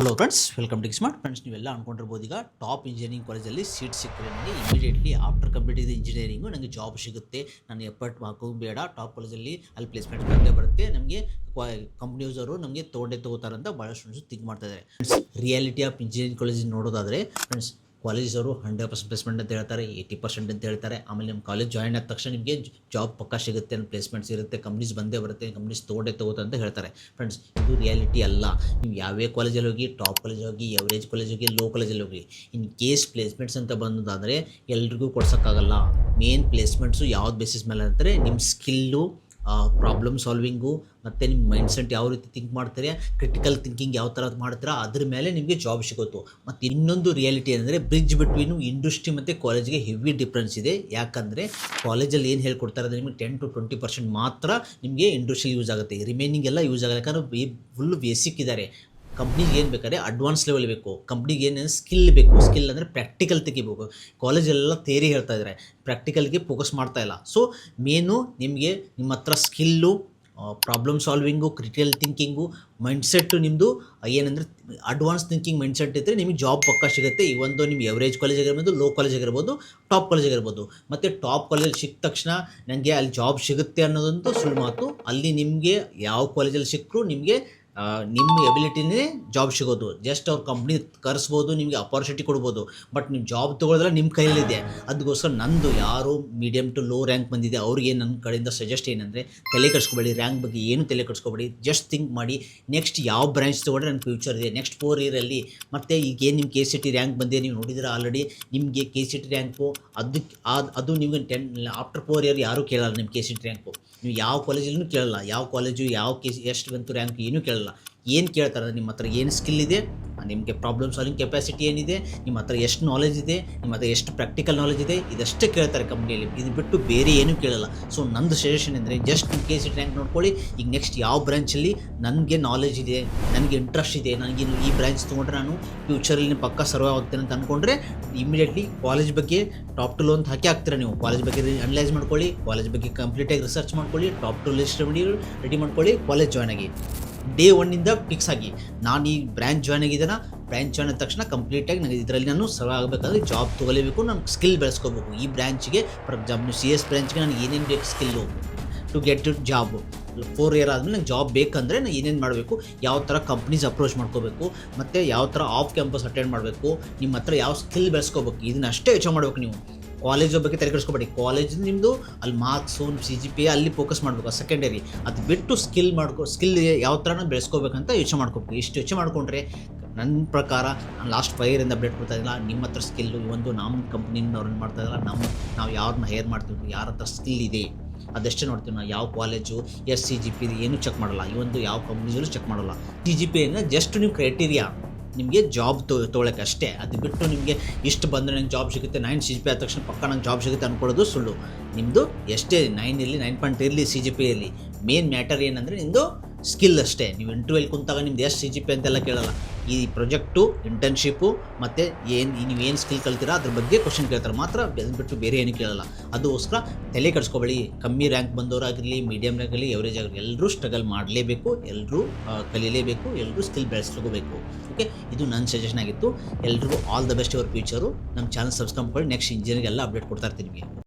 Hello friends, welcome to smart friends. ನೀವೆಲ್ಲ ಅನ್ಕೊಂಡಿರ್ಬೋದು ಈಗ ಟಾಪ್ ಇಂಜಿನಿಯರಿಂಗ್ ಕಾಲೇಜಲ್ಲಿ ಸೀಟ್ ಸಿಕ್ಕರೆ ನನಗೆ ಇಮಿಡಿಯೇಟ್ಲಿ ಆಫ್ಟರ್ ಕಂಪ್ಲೀಟ್ ಇಂಜಿನಿಯರಿಂಗು ನನಗೆ ಜಾಬ್ ಸಿಗುತ್ತೆ, ನಾನು ಎಫರ್ಟ್ ಹಾಕೋದು ಬೇಡ, ಟಾಪ್ ಕಾಲೇಜಲ್ಲಿ ಅಲ್ಲಿ ಪ್ಲೇಸ್ಮೆಂಟ್ ಬಂದೇ ಬರುತ್ತೆ, ನಮಗೆ ಕಂಪ್ನೀಸ್ ಅವರು ನಮಗೆ ತೊಗೋತಾರೆ ಅಂತ ಭಾಳ ಸ್ಟೂಡೆಂಟ್ಸ್ ಥಿಂಕ್ ಮಾಡ್ತಾ ಇದ್ದಾರೆ. Friends, reality of engineering college ನೋಡೋದಾದರೆ ಫ್ರೆಂಡ್ಸ್, ಕಾಲೇಜ್ ಅವರು 100% ಪ್ಲೇಸ್ಮೆಂಟ್ ಅಂತ ಹೇಳ್ತಾರೆ, 80% ಅಂತ ಹೇಳ್ತಾರೆ. ಆಮೇಲೆ ನಿಮ್ಮ ಕಾಲೇಜ್ ಜಾಯ್ನ್ ಆದ ತಕ್ಷಣ ನಿಮಗೆ ಜಾಬ್ ಪಕ್ಕ ಸಿಗುತ್ತೆ, ಪ್ಲೇಸ್ಮೆಂಟ್ಸ್ ಇರುತ್ತೆ, ಕಂಪ್ನೀಸ್ ಬಂದೇ ಬರುತ್ತೆ, ಕಂಪ್ನೀಸ್ ತಗೋತಾರೆ ಅಂತ ಹೇಳ್ತಾರೆ. ಫ್ರೆಂಡ್ಸ್, ಇದು ರಿಯಾಲಿಟಿ ಅಲ್ಲ. ನೀವು ಯಾವೇ ಕಾಲೇಜಲ್ಲಿ ಹೋಗಿ, ಟಾಪ್ ಕಾಲೇಜ್ ಹೋಗಿ, ಎವರೇಜ್ ಕಾಲೇಜ್ ಹೋಗಿ, ಲೋ ಕಾಲೇಜಲ್ಲಿ ಹೋಗಿ, ಇನ್ ಕೇಸ್ ಪ್ಲೇಸ್ಮೆಂಟ್ಸ್ ಅಂತ ಬಂದಾದರೆ ಎಲ್ರಿಗೂ ಕೊಡ್ಸೋಕ್ಕಾಗಲ್ಲ. ಮೇನ್ ಪ್ಲೇಸ್ಮೆಂಟ್ಸು ಯಾವ್ದು ಬೇಸಿಸ್ ಮೇಲೆ ಅಂತಾರೆ, ನಿಮ್ಮ ಸ್ಕಿಲ್ಲು, ಪ್ರಾಬ್ಲಮ್ ಸಾಲ್ವಿಂಗು, ಮತ್ತು ನಿಮ್ಮ ಮೈಂಡ್ಸೆಟ್ ಯಾವ ರೀತಿ ಥಿಂಕ್ ಮಾಡ್ತಾರೆ, ಕ್ರಿಟಿಕಲ್ ಥಿಂಕಿಂಗ್ ಯಾವ ಥರ ಮಾಡ್ತೀರಾ, ಅದ್ರ ಮೇಲೆ ನಿಮಗೆ ಜಾಬ್ ಸಿಗುತ್ತೋ. ಮತ್ತು ಇನ್ನೊಂದು ರಿಯಾಲಿಟಿ ಅಂದರೆ ಬ್ರಿಡ್ಜ್ ಬಿಟ್ವೀನು ಇಂಡಸ್ಟ್ರಿ ಮತ್ತು ಕಾಲೇಜ್ಗೆ ಹೆವಿ ಡಿಫ್ರೆನ್ಸ್ ಇದೆ. ಯಾಕಂದರೆ ಕಾಲೇಜಲ್ಲಿ ಏನು ಹೇಳ್ಕೊಡ್ತಾರೆ ಅಂದರೆ ನಿಮಗೆ 10 to 20% ಮಾತ್ರ ನಿಮಗೆ ಇಂಡಸ್ಟ್ರಿ ಯೂಸ್ ಆಗುತ್ತೆ, ರಿಮೈನಿಂಗ್ ಎಲ್ಲ ಯೂಸ್ ಆಗಲ್ಲ. ಯಾಕಂದರೆ ಫುಲ್ಲು ಬೇಸಿಕ್ ಇದ್ದಾರೆ. ಕಂಪ್ನಿಗೆ ಏನು ಬೇಕಾದ್ರೆ ಅಡ್ವಾನ್ಸ್ ಲೆವೆಲ್ ಬೇಕು, ಕಂಪ್ನಿಗೆ ಏನೇನು ಸ್ಕಿಲ್ ಬೇಕು. ಸ್ಕಿಲ್ ಅಂದರೆ ಪ್ರಾಕ್ಟಿಕಲ್ ತೆಗಿಬೇಕು. ಕಾಲೇಜಲ್ಲೆಲ್ಲ ಥಿಯರಿ ಹೇಳ್ತಾ ಇದ್ದಾರೆ, ಪ್ರಾಕ್ಟಿಕಲ್ಗೆ ಫೋಕಸ್ ಮಾಡ್ತಾ ಇಲ್ಲ. ಸೊ ಮೇನು ನಿಮಗೆ ನಿಮ್ಮ ಹತ್ರ skill, problem solving, critical thinking, mindset ನಿಮ್ಮದು ಏನಂದರೆ ಅಡ್ವಾನ್ಸ್ ಥಿಂಕಿಂಗ್ ಮೈಂಡ್ಸೆಟ್ ಇದ್ದರೆ ನಿಮಗೆ ಜಾಬ್ ಪಕ್ಕ ಸಿಗುತ್ತೆ. ಈ ಒಂದು ನಿಮ್ಮ ಎವರೇಜ್ ಕಾಲೇಜ್ ಆಗಿರ್ಬೋದು, ಲೋ ಕಾಲೇಜ್ ಆಗಿರ್ಬೋದು, ಟಾಪ್ ಕಾಲೇಜ್ ಆಗಿರ್ಬೋದು. ಮತ್ತು ಟಾಪ್ ಕಾಲೇಜಲ್ಲಿ ಸಿಕ್ಕ ತಕ್ಷಣ ನನಗೆ ಅಲ್ಲಿ ಜಾಬ್ ಸಿಗುತ್ತೆ ಅನ್ನೋದಂತೂ ಸುಳ್ಳು ಮಾತು. ಅಲ್ಲಿ ನಿಮಗೆ ಯಾವ ಕಾಲೇಜಲ್ಲಿ ಸಿಕ್ಕರೂ ನಿಮಗೆ ನಿಮ್ಮ ಎಬಿಲಿಟಿನೇ ಜಾಬ್ ಸಿಗೋದು. ಜಸ್ಟ್ ಅವ್ರ ಕಂಪ್ನಿ ಕರೆಸ್ಬೋದು, ನಿಮಗೆ ಅಪಾರ್ಚುನಿಟಿ ಕೊಡ್ಬೋದು, ಬಟ್ ನೀವು ಜಾಬ್ ತೊಗೊಳೋದಲ್ಲ ನಿಮ್ಮ ಕೈಯಲ್ಲಿದೆ. ಅದಕ್ಕೋಸ್ಕರ ನಂದು ಯಾರು ಮೀಡಿಯಮ್ ಟು ಲೋ ರ್ಯಾಂಕ್ ಬಂದಿದೆ ಅವ್ರಿಗೆ ನನ್ನ ಕಡೆಯಿಂದ ಸಜೆಸ್ಟ್ ಏನಂದರೆ, ತಲೆ ಕೆಡಿಸ್ಕೊಬೇಡಿ, ರ್ಯಾಂಕ್ ಬಗ್ಗೆ ಏನು ತಲೆ ಕೆಡಿಸ್ಕೊಬೇಡಿ. ಜಸ್ಟ್ ಥಿಂಕ್ ಮಾಡಿ, ನೆಕ್ಸ್ಟ್ ಯಾವ ಬ್ರಾಂಚ್ ತೊಗೊಂಡ್ರೆ ನನ್ನ ಫ್ಯೂಚರ್ ಇದೆ ನೆಕ್ಸ್ಟ್ 4 ಇಯರಲ್ಲಿ. ಮತ್ತು ಈಗೇನು ನಿಮ್ಮ KCT ರ್ಯಾಂಕ್ ಬಂದಿದೆ, ನೀವು ನೋಡಿದ್ರೆ ಆಲ್ರೆಡಿ ನಿಮಗೆ KCT ರ್ಯಾಂಕು ಅದು ನಿಮಗೆ ಆಫ್ಟರ್ 4 ಇಯರ್ ಯಾರೂ ಕೇಳಲ್ಲ ನಿಮ್ಮ KCT ರ್ಯಾಂಕು. ನೀವು ಯಾವ ಕಾಲೇಜಲ್ಲೂ ಕೇಳಲ್ಲ, ಯಾವ ಕಾಲೇಜು ಯಾವ ಎಷ್ಟು ಬಂತು ರ್ಯಾಂಕ್ ಏನೂ ಕೇಳಲ್ಲ. ಏನು ಕೇಳ್ತಾರೆ, ನಿಮ್ಮ ಹತ್ರ ಏನು ಸ್ಕಿಲ್ ಇದೆ, ನಿಮಗೆ ಪ್ರಾಬ್ಲಮ್ ಸಾಲ್ವಿಂಗ್ ಕೆಪಾಸಿಟಿ ಏನಿದೆ, ನಿಮ್ಮ ಹತ್ರ ಎಷ್ಟು ನಾಲೆಜ್ ಇದೆ, ನಿಮ್ಮ ಹತ್ರ ಎಷ್ಟು ಪ್ರಾಕ್ಟಿಕಲ್ ನಾಲೆಜ್ ಇದೆ, ಇದಷ್ಟೇ ಕೇಳ್ತಾರೆ ಕಂಪ್ನಿಯಲ್ಲಿ. ಇದು ಬಿಟ್ಟು ಬೇರೆ ಏನೂ ಕೇಳಲ್ಲ. ಸೊ ನಂದು ಸಜೆಷನ್ ಅಂದರೆ ಜಸ್ಟ್ ನಿಮ್ಮ KCT ರ್ಯಾಂಕ್ ನೋಡ್ಕೊಳ್ಳಿ. ಈಗ ನೆಕ್ಸ್ಟ್ ಯಾವ ಬ್ರಾಂಚಲ್ಲಿ ನನಗೆ ನಾಲೆಜ್ ಇದೆ, ನನಗೆ ಇಂಟ್ರೆಸ್ಟ್ ಇದೆ, ನನಗೆ ಈ ಬ್ರಾಂಚ್ ತೊಗೊಂಡ್ರೆ ನಾನು ಫ್ಯೂಚರಲ್ಲಿ ಪಕ್ಕ ಸರ್ವೈವ್ ಆಗ್ತೇನೆ ಅಂತ ಅಂದ್ಕೊಂಡ್ರೆ ಇಮಿಡಿಯೇಟ್ಲಿ ಕಾಲೇಜ್ ಬಗ್ಗೆ ಟಾಪ್ ಟು ಲೋ ಅಂತ ಹಾಕ್ತೀರಾ. ನೀವು ಕಾಲೇಜ್ ಬಗ್ಗೆ ಅನಲೈಸ್ ಮಾಡ್ಕೊಳ್ಳಿ, ಕಾಲೇಜ್ ಬಗ್ಗೆ ಕಂಪ್ಲೀಟಾಗಿ ರಿಸರ್ಚ್ ಮಾಡ್ಕೊಳ್ಳಿ, ಟಾಪ್ ಟು ಲಿಸ್ಟ್ ರೆಡಿ ಮಾಡ್ಕೊಳ್ಳಿ, ಕಾಲೇಜ್ ಜಾಯ್ನ್ ಆಗಿ. ಡೇ 1 ಫಿಕ್ಸ್ ಆಗಿ ನಾನು ಈ ಬ್ರ್ಯಾಂಚ್ ಜಾಯ್ನ್ ಆಗಿದ್ದೇನೆ, ಬ್ರ್ಯಾಂಚ್ ಜಾಯ್ನ್ ಆದ ತಕ್ಷಣ ಕಂಪ್ಲೀಟಾಗಿ ನನಗೆ ಇದರಲ್ಲಿ ನಾನು ಸರ್ವ್ ಆಗಬೇಕಾದ್ರೆ ಜಾಬ್ ತೊಗೊಲೇಬೇಕು, ನಾನು ಸ್ಕಿಲ್ ಬೆಳೆಸ್ಕೋಬೇಕು. ಈ ಬ್ರ್ಯಾಂಚಿಗೆ ಫಾರ್ ಎಕ್ಸಾಂಪಲ್ CS ಬ್ರ್ಯಾಂಚ್ಗೆ ನನಗೆ ಏನೇನು ಬೇಕು skill to get job. 4 year ಆದಮೇಲೆ ನಂಗೆ ಜಾಬ್ ಬೇಕಂದರೆ ನಾನು ಏನೇನು ಮಾಡಬೇಕು, ಯಾವ ಥರ ಕಂಪ್ನೀಸ್ ಅಪ್ರೋಚ್ ಮಾಡ್ಕೋಬೇಕು, ಮತ್ತು ಯಾವ ಥರ ಆಫ್ ಕ್ಯಾಂಪಸ್ ಅಟೆಂಡ್ ಮಾಡಬೇಕು, ನಿಮ್ಮ ಹತ್ರ ಯಾವ ಸ್ಕಿಲ್ ಬೆಳೆಸ್ಕೋಬೇಕು, ಇದನ್ನ ಅಷ್ಟೇ ಯೋಚನೆ ಮಾಡಬೇಕು. ನೀವು ಕಾಲೇಜ್ ಬಗ್ಗೆ ತಲೆ ಕೆಡಿಸ್ಕೊಬೇಡಿ. ಕಾಲೇಜ್ ನಿಮ್ಮದು ಅಲ್ಲಿ ಮಾರ್ಕ್ಸು, CGPA ಅಲ್ಲಿ ಫೋಕಸ್ ಮಾಡಬೇಕು, ಸೆಕೆಂಡರಿ. ಅದು ಬಿಟ್ಟು ಸ್ಕಿಲ್ ಯಾವ ಥರ ಬೆಳೆಸ್ಕೋಬೇಕಂತ ಯೋಚನೆ ಮಾಡ್ಕೋಬೇಕು. ಇಷ್ಟು ಯೋಚನೆ ಮಾಡಿಕೊಂಡ್ರೆ ನನ್ನ ಪ್ರಕಾರ ನಾನು ಲಾಸ್ಟ್ 5 ಇಯರಿಂದ ಅಪ್ಡೇಟ್ ಕೊಡ್ತಾ ಇಲ್ಲ. ನಿಮ್ಮ ಹತ್ರ ಸ್ಕಿಲ್ಲು ಒಂದು ನಮ್ಮ ಕಂಪ್ನಿಯಿಂದ ರನ್ ಮಾಡ್ತಾ ಇಲ್ಲ, ನಾವು ಯಾರನ್ನ ಹೈರ್ ಮಾಡ್ತೀವಿ, ಯಾರ ಹತ್ರ ಸ್ಕಿಲ್ ಇದೆ ಅದಷ್ಟೇ ನೋಡ್ತೀವಿ. ನಾವು ಯಾವ ಕಾಲೇಜು CGPA ಏನು ಚೆಕ್ ಮಾಡಲ್ಲ, ಈ ಒಂದು ಯಾವ ಕಂಪ್ನೀಸಲ್ಲೂ ಚೆಕ್ ಮಾಡಲ್ಲ. CGPA ಅಂದರೆ ಜಸ್ಟ್ ನೀವು ಕ್ರೈಟೀರಿಯಾ ನಿಮಗೆ ಜಾಬ್ ತೊಗೊಳಕ್ಕೆ ಅಷ್ಟೇ. ಅದು ಬಿಟ್ಟು ನಿಮಗೆ ಇಷ್ಟು ಬಂದರೆ ನಂಗೆ ಜಾಬ್ ಸಿಗುತ್ತೆ, 9 CGPA ಆದ ತಕ್ಷಣ ಪಕ್ಕ ನಂಗೆ ಜಾಬ್ ಸಿಗುತ್ತೆ ಅಂದ್ಕೊಳ್ಳೋದು ಸುಳ್ಳು. ನಿಮ್ಮದು ಎಷ್ಟೇ 9 ಇರಲಿ, 9.3 ಇರಲಿ, CGPA ಇರಲಿ, ಮೇನ್ ಮ್ಯಾಟರ್ ಏನಂದರೆ ನಿಮ್ಮದು ಸ್ಕಿಲ್ ಅಷ್ಟೇ. ನೀವು ಇಂಟರ್ವ್ಯೂಲ್ಲಿ ಕುಂತಾಗ ನಿಮ್ದು ಎಷ್ಟು CGPA ಅಂತೆಲ್ಲ ಕೇಳಲ್ಲ. ಈ ಪ್ರಾಜೆಕ್ಟು, ಇಂಟರ್ನ್ಶಿಪ್ಪು ಮತ್ತು ನೀವೇನು ಸ್ಕಿಲ್ ಕಲ್ತೀರಾ ಅದ್ರ ಬಗ್ಗೆ ಕ್ವಶನ್ ಕೇಳ್ತಾರೆ ಮಾತ್ರ, ಅದನ್ನು ಬಿಟ್ಟು ಬೇರೆ ಏನು ಕೇಳಲ್ಲ. ಅದಕ್ಕೋಸ್ಕರ ತಲೆ ಕೆಡಿಸ್ಕೊಬೇಡಿ. ಕಮ್ಮಿ ರ್ಯಾಂಕ್ ಬಂದವರಾಗಿರಲಿ, ಮೀಡಿಯಮ್ ರ್ಯಾಂಕ್ ಆಗಲಿ, ಎವರೇಜ್ ಆಗಲಿ, ಎಲ್ಲರೂ ಸ್ಟ್ರಗಲ್ ಮಾಡಲೇಬೇಕು, ಎಲ್ಲರೂ ಕಲೀಲೇಬೇಕು, ಎಲ್ಲರೂ ಸ್ಕಿಲ್ ಬೆಳೆಸ್ಕೋಬೇಕು. ಓಕೆ, ಇದು ನನ್ನ ಸಜೆಷನ್ ಆಗಿತ್ತು. ಎಲ್ರಿಗೂ all the best your future. ನಮ್ಮ ಚಾನಲ್ ಸಬ್ಸ್ಕ್ರೈಬ್ ಮಾಡಿ, ನೆಕ್ಸ್ಟ್ ಇಂಜಿನಿಯರಿಂಗ್ ಎಲ್ಲ ಅಪ್ಡೇಟ್ ಕೊಡ್ತಾ ಇರ್ತೀನಿ ನಿಮಗೆ.